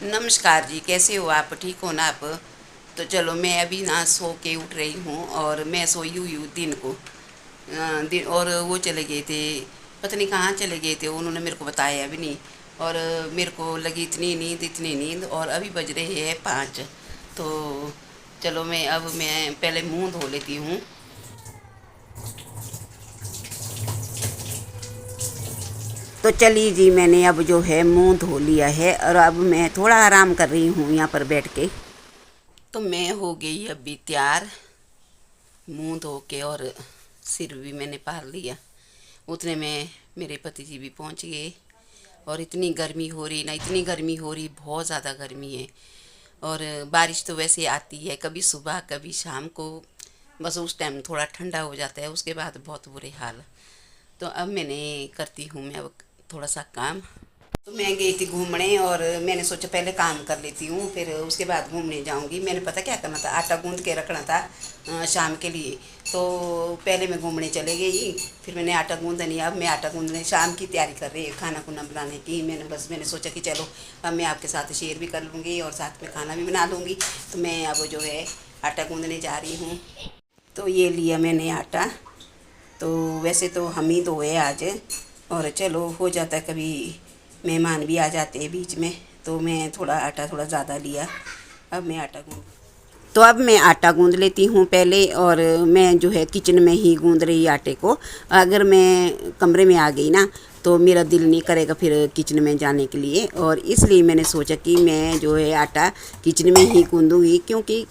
नमस्कार जी, कैसे हो आप? ठीक हो ना आप? तो चलो, मैं अभी ना सो के उठ रही हूँ और मैं सोई हुई हूँ दिन को। दिन और वो चले गए थे, पता नहीं कहाँ चले गए थे, उन्होंने मेरे को बताया भी नहीं। और मेरे को लगी इतनी नींद और अभी बज रहे हैं 5। तो चलो, मैं पहले मुंह धो लेती हूँ। तो चलिए जी, मैंने अब जो है मुंह धो लिया है और अब मैं थोड़ा आराम कर रही हूँ यहाँ पर बैठ के। तो मैं हो गई अभी तैयार, मुंह धो के, और सिर भी मैंने पार लिया। उतने में मेरे पति जी भी पहुंच गए। और इतनी गर्मी हो रही ना, इतनी गर्मी हो रही, बहुत ज़्यादा गर्मी है। और बारिश तो वैसे आती है कभी सुबह कभी शाम को, बस उस टाइम थोड़ा ठंडा हो जाता है, उसके बाद बहुत बुरे हाल। तो अब मैंने करती हूँ मैं अब थोड़ा सा काम। तो मैं गई थी घूमने और मैंने सोचा पहले काम कर लेती हूँ, फिर उसके बाद घूमने जाऊँगी। मैंने पता क्या करना था, आटा गूंद के रखना था शाम के लिए। तो पहले मैं घूमने चले गई, फिर मैंने आटा गूंदा नहीं। अब मैं आटा गूंदने शाम की तैयारी कर रही हूँ, खाना खुना बनाने की। मैंने सोचा कि चलो अब मैं आपके साथ शेयर भी कर लूँगी और साथ में खाना भी बना लूँगी। तो मैं अब जो है आटा गूंदने जा रही हूँ। तो ये लिया मैंने आटा। तो वैसे तो हम ही दो है आज, और चलो हो जाता है कभी मेहमान भी आ जाते हैं बीच में, तो मैं थोड़ा आटा थोड़ा ज़्यादा लिया। अब मैं आटा गूंद तो अब मैं आटा गूंद लेती हूँ पहले, और मैं जो है किचन में ही गूंद रही आटे को। अगर मैं कमरे में आ गई ना तो मेरा दिल नहीं करेगा फिर किचन में जाने के लिए, और इसलिए मैंने सोचा कि मैं जो है आटा किचन में ही गूंदूँगी, क्योंकि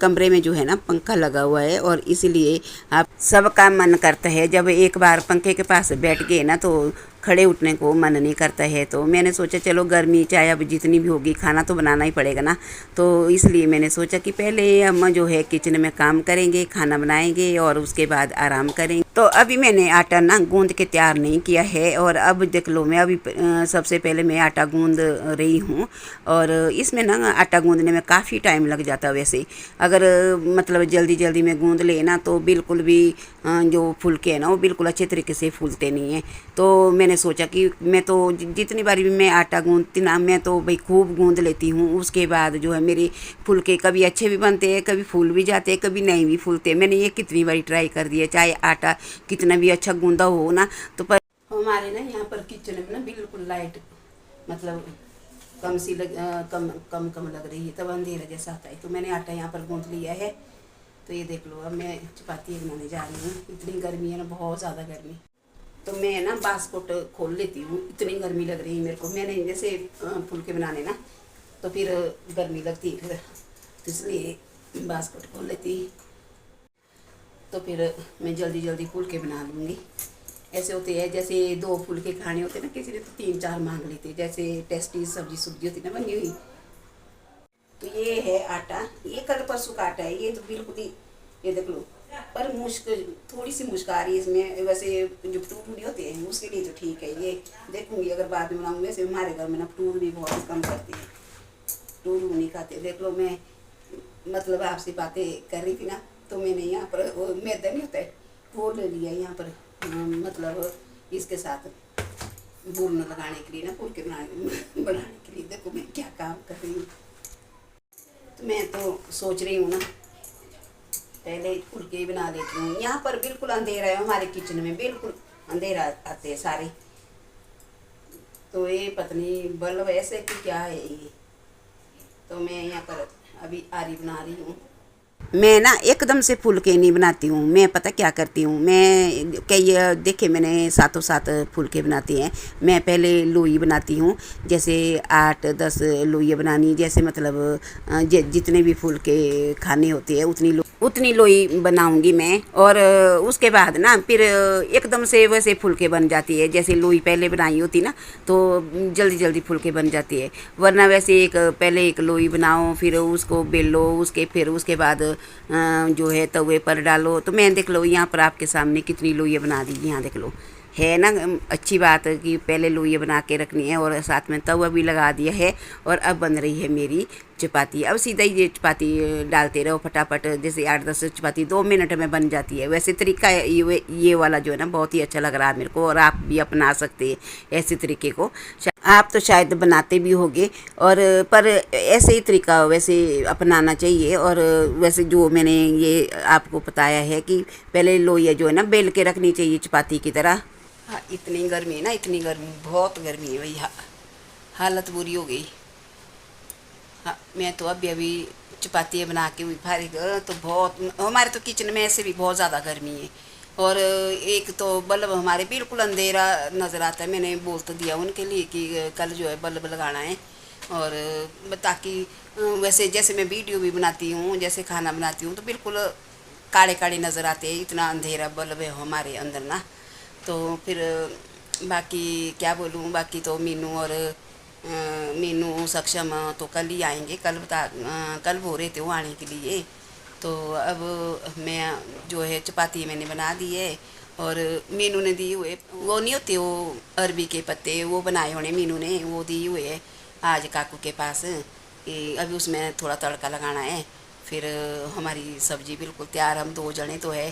कमरे में जो है ना पंखा लगा हुआ है, और इसलिए आप सबका मन करता है जब एक बार पंखे के पास बैठ गए ना तो खड़े उठने को मन नहीं करता है। तो मैंने सोचा चलो, गर्मी चाहे अब जितनी भी होगी खाना तो बनाना ही पड़ेगा ना। तो इसलिए मैंने सोचा कि पहले हम जो है किचन में काम करेंगे, खाना बनाएंगे और उसके बाद आराम करेंगे। तो अभी मैंने आटा ना गूंद के तैयार नहीं किया है, और अब देख लो मैं अभी सबसे पहले मैं आटा गूंद रही हूँ। और इसमें ना आटा गूंदने में काफ़ी टाइम लग जाता है वैसे। अगर मतलब जल्दी जल्दी में गूंद ले ना तो बिल्कुल भी जो फुलके हैं ना वो बिल्कुल अच्छे तरीके से फूलते नहीं हैं। तो मैंने सोचा कि मैं तो जितनी बारी भी मैं आटा गूंदती ना, मैं तो भाई खूब गूंद लेती हूँ। उसके बाद जो है मेरे फुलके कभी अच्छे भी बनते हैं, कभी फूल भी जाते हैं, कभी नहीं भी फूलते। मैंने ये कितनी बारी ट्राई कर दिया, चाहे आटा कितना भी अच्छा गूंदा हो ना। तो पर हमारे ना यहाँ पर किचन में ना बिल्कुल लाइट मतलब कम सी कम कम कम लग रही है, तब अंधेरा जैसा आता है। तो मैंने आटा यहाँ पर गूंद लिया है। तो ये देख लो, अब मैं चपाती बनाने जा रही हूँ। इतनी गर्मी है ना, बहुत ज़्यादा गर्मी। तो मैं ना बास्कोट खोल लेती हूँ, इतनी गर्मी लग रही है मेरे को। मैंने जैसे फुलके बनाने ना तो फिर गर्मी लगती है फिर, तो इसलिए बास्कोट खोल लेती। तो फिर मैं जल्दी जल्दी फुलके बना लूँगी। ऐसे होते हैं जैसे 2 फुलके खाने होते हैं ना, किसी ने तो 3-4 मांग लेते, जैसे टेस्टी सब्जी होती ना बनी हुई। तो ये है आटा, ये कल परसों का आटा है, ये तो बिल्कुल ही, ये देख लो। पर मुश्किल थोड़ी सी मुश्क आ रही है इसमें, वैसे जो फटूर होते हैं उसके लिए तो ठीक है। ये देखूंगी अगर बाद में बनाऊंगी। वैसे हमारे घर में ना फटूर भी बहुत कम करते हैं, फटूर नहीं खाते। देख लो, मैं मतलब आपसे बातें कर रही थी ना, तो मैंने यहाँ पर वो मैदा नहीं होता है वो ले लिया यहाँ पर, मतलब इसके साथ भून लगाने के लिए ना, फुलके बनाने के लिए। देखो मैं क्या काम कर रही हूँ। तो मैं तो सोच रही हूँ ना पहले फुलके ही बना लेती हूँ। यहाँ पर बिल्कुल अंधेरा है, हमारे किचन में बिल्कुल अंधेरा आते हैं सारे। तो ये पत्नी बल्ब ऐसे कि क्या है ये। तो मैं यहाँ पर अभी आरी बना रही हूँ। मैं ना एकदम से फुलके नहीं बनाती हूँ। मैं पता क्या करती हूँ, मैं कई देखे मैंने सातों सात फुलके बनाती हैं। मैं पहले लोई बनाती हूँ, जैसे 8-10 लोई बनानी, जैसे मतलब जितने भी फुलके खाने होते हैं उतनी लोई बनाऊंगी मैं। और उसके बाद ना फिर एकदम से वैसे फुलके बन जाती है। जैसे लोई पहले बनाई होती ना तो जल्दी जल्दी फुलके बन जाती है। वरना वैसे पहले एक लोई बनाओ, फिर उसको बेलो, फिर उसके बाद जो है तवे पर डालो। तो मैं देख लो यहाँ पर आपके सामने कितनी लोइयाँ बना दी। यहाँ देख लो, है ना अच्छी बात कि पहले लोइयाँ बना के रखनी है और साथ में तवा भी लगा दिया है। और अब बन रही है मेरी चपाती। अब सीधा ही ये चपाती डालते रहो फटाफट, जैसे 8-10 चपाती 2 मिनट में बन जाती है। वैसे तरीका ये वाला जो है ना बहुत ही अच्छा लग रहा है मेरे को, और आप भी अपना सकते हैं ऐसे तरीके को। आप तो शायद बनाते भी होंगे, और पर ऐसे ही तरीका वैसे अपनाना चाहिए। और वैसे जो मैंने ये आपको बताया है कि पहले लोइया जो है ना बेल के रखनी चाहिए चपाती की तरह। हाँ, इतनी गर्मी है ना, इतनी गर्मी, बहुत गर्मी है भैया, हालत बुरी हो गई। हाँ, मैं तो अभी अभी चपाती बना के हुई फारिग, तो बहुत हमारे तो किचन में ऐसे भी बहुत ज़्यादा गर्मी है। और एक तो बल्ब हमारे बिल्कुल अंधेरा नज़र आता है। मैंने बोल तो दिया उनके लिए कि कल जो है बल्ब लगाना है, और ताकि वैसे जैसे मैं वीडियो भी बनाती हूँ, जैसे खाना बनाती हूँ, तो बिल्कुल काले काले नज़र आते हैं, इतना अंधेरा बल्ब है हमारे अंदर ना। तो फिर बाकी क्या बोलूँ, बाकी तो मीनू और मीनू सक्षम तो कल ही आएंगे, कल बोल रहे थे वो आने के लिए। तो अब मैं जो है चपाती मैंने बना दी है, और मीनू ने दिए हुए वो नहीं होते वो अरबी के पत्ते, वो बनाए होने मीनू ने, वो दिए हुए है आज काकू के पास कि अभी उसमें थोड़ा तड़का लगाना है। फिर हमारी सब्जी बिल्कुल तैयार, हम 2 जने तो है,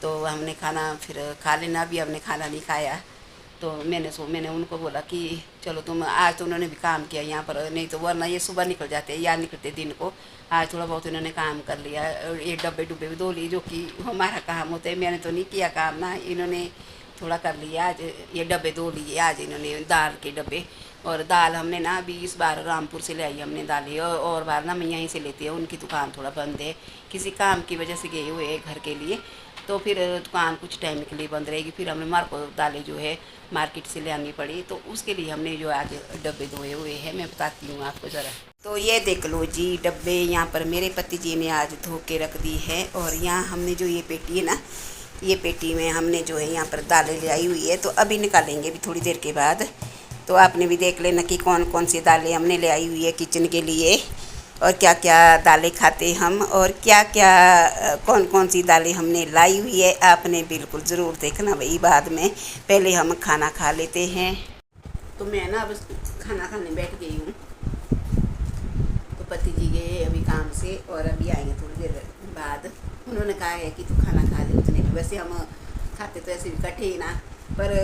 तो हमने खाना फिर खा लेना। अभी हमने खाना नहीं खाया, तो मैंने उनको बोला कि चलो तुम, आज तो उन्होंने भी काम किया यहाँ पर, नहीं तो वरना ये सुबह निकल जाते या निकलते दिन को। आज थोड़ा बहुत इन्होंने काम कर लिया, ये डब्बे डुब्बे भी धो लिए, जो कि हमारा काम होता है। मैंने तो नहीं किया काम ना, इन्होंने थोड़ा कर लिया आज, ये डब्बे धो लिए आज इन्होंने, दाल के डब्बे। और दाल हमने ना अभी इस बार रामपुर से ले आई हमने दालें, और बार ना मैं यहीं से लेती हूँ, उनकी दुकान थोड़ा बंद है, किसी काम की वजह से गए हुए घर के लिए, तो फिर दुकान कुछ टाइम के लिए बंद रहेगी। फिर हमें मार को दालें जो है मार्केट से ले आनी पड़ी, तो उसके लिए हमने जो आज डब्बे धोए हुए हैं, मैं बताती हूँ आपको ज़रा। तो ये देख लो जी डब्बे, यहाँ पर मेरे पति जी ने आज धो के रख दी है। और यहाँ हमने जो ये पेटी है ना, ये पेटी में हमने जो है यहाँ पर दालें ले आई हुई है, तो अभी निकालेंगे अभी थोड़ी देर के बाद। तो आपने भी देख लेना कि कौन कौन सी दालें हमने ले आई हुई है किचन के लिए, और क्या क्या दालें खाते हम, और क्या क्या कौन कौन सी दालें हमने लाई हुई है, आपने बिल्कुल ज़रूर देखना भाई। बाद में पहले हम खाना खा लेते हैं। तो मैं ना अब खाना खाने बैठ गई हूँ, तो पति जी गए अभी काम से, और अभी आएंगे थोड़ी देर बाद। उन्होंने कहा है कि तू खाना खा ले उतने, वैसे हम खाते तो ऐसे भी कटे ही ना, पर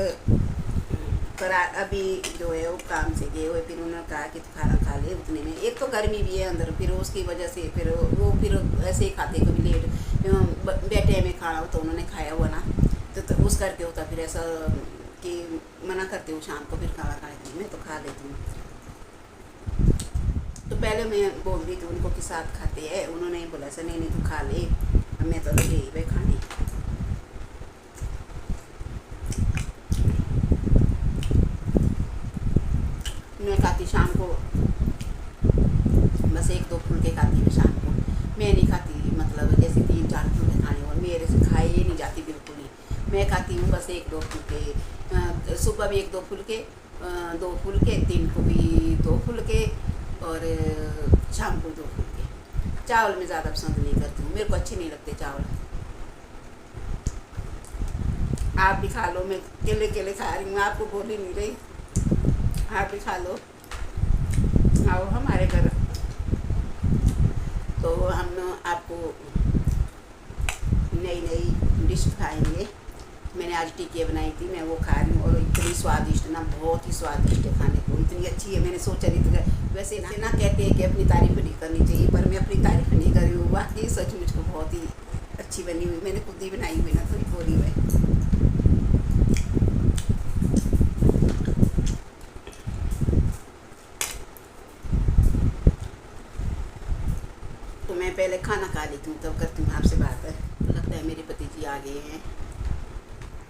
अभी जो है वो काम से गए हुए, फिर उन्होंने कहा कि तू खाना खा ले उतने में। एक तो गर्मी भी है अंदर, फिर उसकी वजह से फिर वो फिर ऐसे ही खाते, कभी लेट बैठे में खाना हो तो उन्होंने खाया हुआ ना, तो उस करके होता फिर ऐसा कि मना करते हो शाम को फिर खाना खाने के लिए। मैं तो खा लेती हूँ, तो पहले मैं बोल रही थी उनको कि साथ खाते हैं, उन्होंने बोला ऐसा नहीं नहीं तू खा ले, मैं तो लगे ही खाने। मैं खाती शाम को बस 1-2 फुलके खाती हूँ शाम को, मैं नहीं खाती मतलब जैसे 3-4 फुलके खाने, और मेरे से खाए ही नहीं जाती बिल्कुल ही। मैं खाती हूँ बस 1-2 फुलके, सुबह भी 1-2 फुलके, 2 फुलके, दिन को भी 2 फुलके, और शाम को 2 फुलके। चावल मैं ज़्यादा पसंद नहीं करती हूँ, मेरे को अच्छे नहीं लगते चावल। आप भी खा लो, मैं केले केले खा रही हूँ, आपको बोल ही नहीं रही, आप भी खा लो, आओ हमारे घर। तो हम आपको नई नई डिश खाएंगे। मैंने आज टिक्की बनाई थी, मैं वो खा रही हूँ, और इतनी स्वादिष्ट ना, बहुत ही स्वादिष्ट है खाने को, इतनी अच्छी है। मैंने सोचा नहीं था, वैसे ना कहते हैं कि अपनी तारीफ नहीं करनी चाहिए, पर मैं अपनी तारीफ नहीं कर रही हूँ, वाकई सचमुच को बहुत ही अच्छी बनी हुई, मैंने खुद ही बनाई हुई ना, थोड़ी बोली हुई। तो मैं पहले खाना खा लेती हूँ, तब करती हूँ आपसे बात। तो लगता है मेरे पति जी आ गए हैं।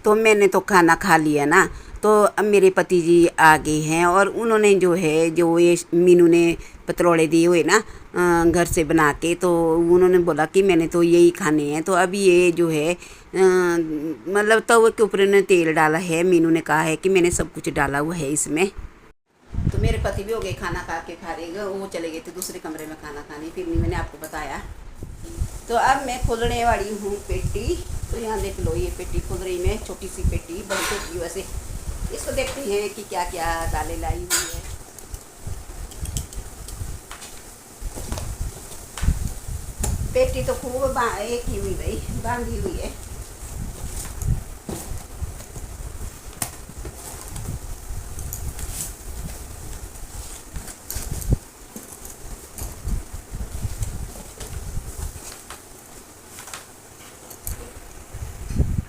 तो मैंने तो खाना खा लिया ना, तो अब मेरे पति जी आ गए हैं, और उन्होंने जो है जो ये मीनू ने पतरोड़े दिए हुए ना घर से बना के, तो उन्होंने बोला कि मैंने तो यही खाने हैं। तो अभी ये जो है मतलब तवे के ऊपर उन्होंने तेल डाला है, मीनू ने कहा है कि मैंने सब कुछ डाला हुआ है इसमें। तो मेरे पति भी हो गए खाना खा के फारिग, वो चले गए थे दूसरे कमरे में खाना खाने, फिर नहीं मैंने आपको बताया। तो अब मैं खोलने वाली हूँ पेटी। तो यहाँ देख लो, ये पेटी खुल रही, में छोटी सी पेटी, बड़ी पेटी वैसे। इसको देखते हैं कि क्या क्या दालें लाई हुई है। बेटी तो खूब एक ही हुई भाई, बांधी हुई है।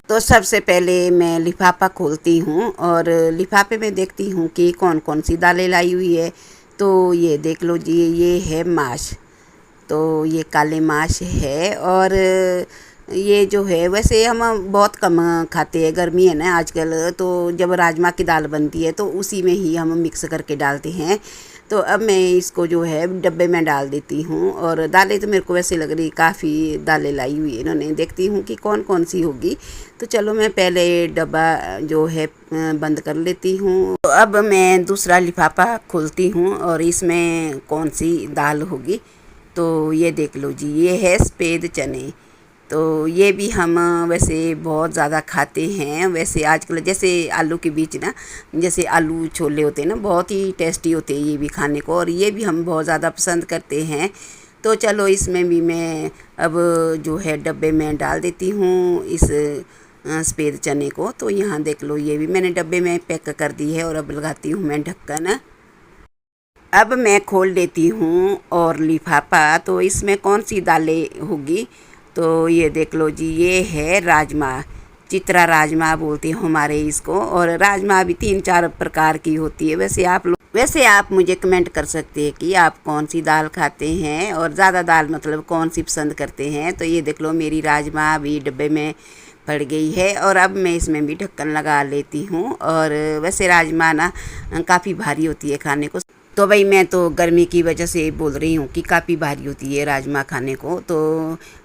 तो सबसे पहले मैं लिफाफा खोलती हूँ और लिफाफे में देखती हूँ कि कौन कौन सी दालें लाई हुई है। तो ये देख लो जी, ये है माश। तो ये काले माश है। और ये जो है वैसे हम बहुत कम खाते हैं, गर्मी है ना आजकल, तो जब राजमा की दाल बनती है तो उसी में ही हम मिक्स करके डालते हैं। तो अब मैं इसको जो है डब्बे में डाल देती हूँ। और दालें तो मेरे को वैसे लग रही, काफ़ी दालें लाई हुई है इन्होंने, देखती हूँ कि कौन कौन सी होगी। तो चलो मैं पहले डब्बा जो है बंद कर लेती हूँ। तो अब मैं दूसरा लिफाफा खोलती हूँ और इसमें कौन सी दाल होगी। तो ये देख लो जी, ये है सफ़ेद चने। तो ये भी हम वैसे बहुत ज़्यादा खाते हैं। वैसे आजकल जैसे आलू के बीच ना, जैसे आलू छोले होते हैं ना, बहुत ही टेस्टी होते हैं ये भी खाने को, और ये भी हम बहुत ज़्यादा पसंद करते हैं। तो चलो इसमें भी मैं अब जो है डब्बे में डाल देती हूँ इस सफ़ेद चने को। तो यहाँ देख लो, ये भी मैंने डब्बे में पैक कर दी है और अब लगाती हूँ मैं ढक्कन। अब मैं खोल देती हूँ और लिफाफा, तो इसमें कौन सी दालें होगी। तो ये देख लो जी, ये है राजमा। चित्रा राजमा बोलते हैं हमारे इसको। और राजमा भी 3-4 प्रकार की होती है। वैसे आप मुझे कमेंट कर सकते हैं कि आप कौन सी दाल खाते हैं और ज़्यादा दाल मतलब कौन सी पसंद करते हैं। तो ये देख लो, मेरी राजमा भी डब्बे में पड़ गई है और अब मैं इसमें भी ढक्कन लगा लेती हूँ। और वैसे राजमा ना काफ़ी भारी होती है खाने को। तो भाई मैं तो गर्मी की वजह से बोल रही हूँ कि काफ़ी भारी होती है राजमा खाने को। तो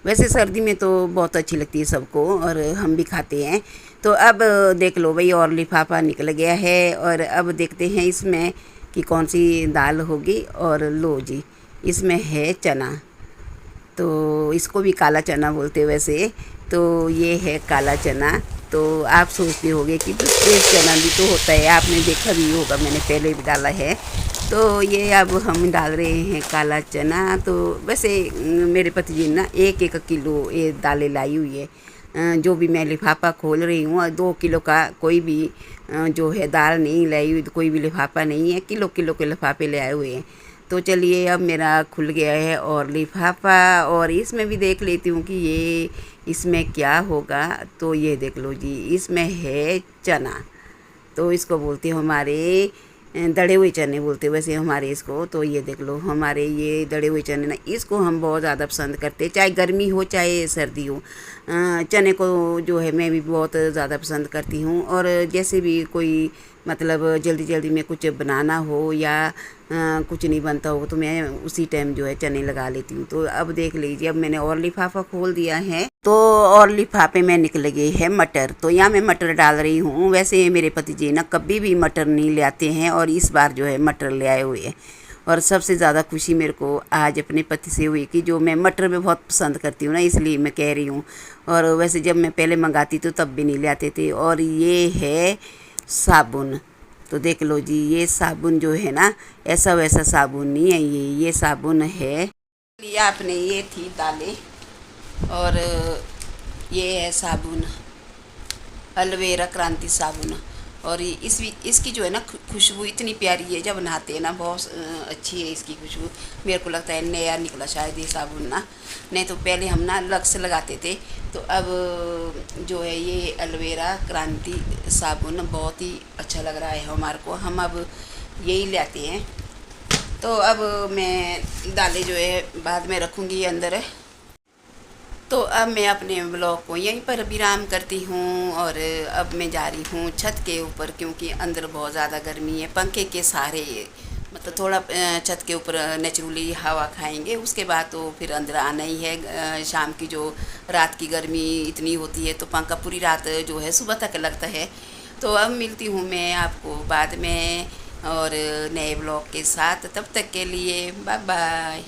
वैसे सर्दी में तो बहुत अच्छी लगती है सबको और हम भी खाते हैं। तो अब देख लो भाई, और लिफाफा निकल गया है और अब देखते हैं इसमें कि कौन सी दाल होगी। और लो जी, इसमें है चना। तो इसको भी काला चना बोलते हैं वैसे। तो ये है काला चना। तो आप सोचते होंगे कि सफ़ेद चना भी तो होता है, आपने देखा भी होगा, मैंने पहले भी डाला है। तो ये अब हम डाल रहे हैं काला चना। तो वैसे मेरे पति जी ने ना 1-1 किलो ये दालें लाई हुई है। जो भी मैं लिफाफा खोल रही हूँ, और 2 किलो का कोई भी जो है दाल नहीं लाई हुई, कोई भी लिफाफा नहीं है, किलो किलो के लिफाफे ले आए हुए हैं। तो चलिए अब मेरा खुल गया है और लिफाफा, और इसमें भी देख लेती हूँ कि ये इसमें क्या होगा। तो ये देख लो जी, इसमें है चना। तो इसको बोलते हैं हमारे दड़े हुए चने बोलते हैं वैसे हमारे इसको। तो ये देख लो, हमारे ये दड़े हुए चने ना, इसको हम बहुत ज़्यादा पसंद करते हैं, चाहे गर्मी हो चाहे सर्दी हो। चने को जो है मैं भी बहुत ज़्यादा पसंद करती हूँ। और जैसे भी कोई मतलब जल्दी जल्दी में कुछ बनाना हो या कुछ नहीं बनता हो, तो मैं उसी टाइम जो है चने लगा लेती हूँ। तो अब देख लीजिए, अब मैंने और लिफाफा खोल दिया है। तो और लिफाफे में निकल गई है मटर। तो यहाँ मैं मटर डाल रही हूँ। वैसे मेरे पति जी ना कभी भी मटर नहीं ले आते हैं और इस बार जो है मटर ले आए हुए हैं। और सबसे ज़्यादा खुशी मेरे को आज अपने पति से हुई कि जो मैं मटर में बहुत पसंद करती हूँ ना, इसलिए मैं कह रही हूँ। और वैसे जब मैं पहले मंगाती तो तब भी नहीं ले आते थे। और ये है साबुन। तो देख लो जी, ये साबुन जो है ना, ऐसा वैसा साबुन नहीं है, ये साबुन है। लिए आपने, ये थी दालें और ये है साबुन, एलोवेरा क्रांति साबुन। और इसकी जो है ना खुशबू इतनी प्यारी है, जब नहाते हैं ना बहुत अच्छी है इसकी खुशबू। मेरे को लगता है नया निकला शायद ये साबुन ना, नहीं तो पहले हम ना लक्स लगाते थे। तो अब जो है ये एलोवेरा क्रांति साबुन बहुत ही अच्छा लग रहा है हमारे को, हम अब यही लेते हैं। तो अब मैं दालें जो है बाद में रखूँगी अंदर। तो अब मैं अपने ब्लॉग को यहीं पर विराम करती हूँ और अब मैं जा रही हूँ छत के ऊपर, क्योंकि अंदर बहुत ज़्यादा गर्मी है। पंखे के सहारे मतलब थोड़ा छत के ऊपर नेचुरली हवा खाएंगे, उसके बाद तो फिर अंदर आना ही है। शाम की जो रात की गर्मी इतनी होती है तो पंखा पूरी रात जो है सुबह तक लगता है। तो अब मिलती हूँ मैं आपको बाद में और नए ब्लॉग के साथ। तब तक के लिए बाय बाय।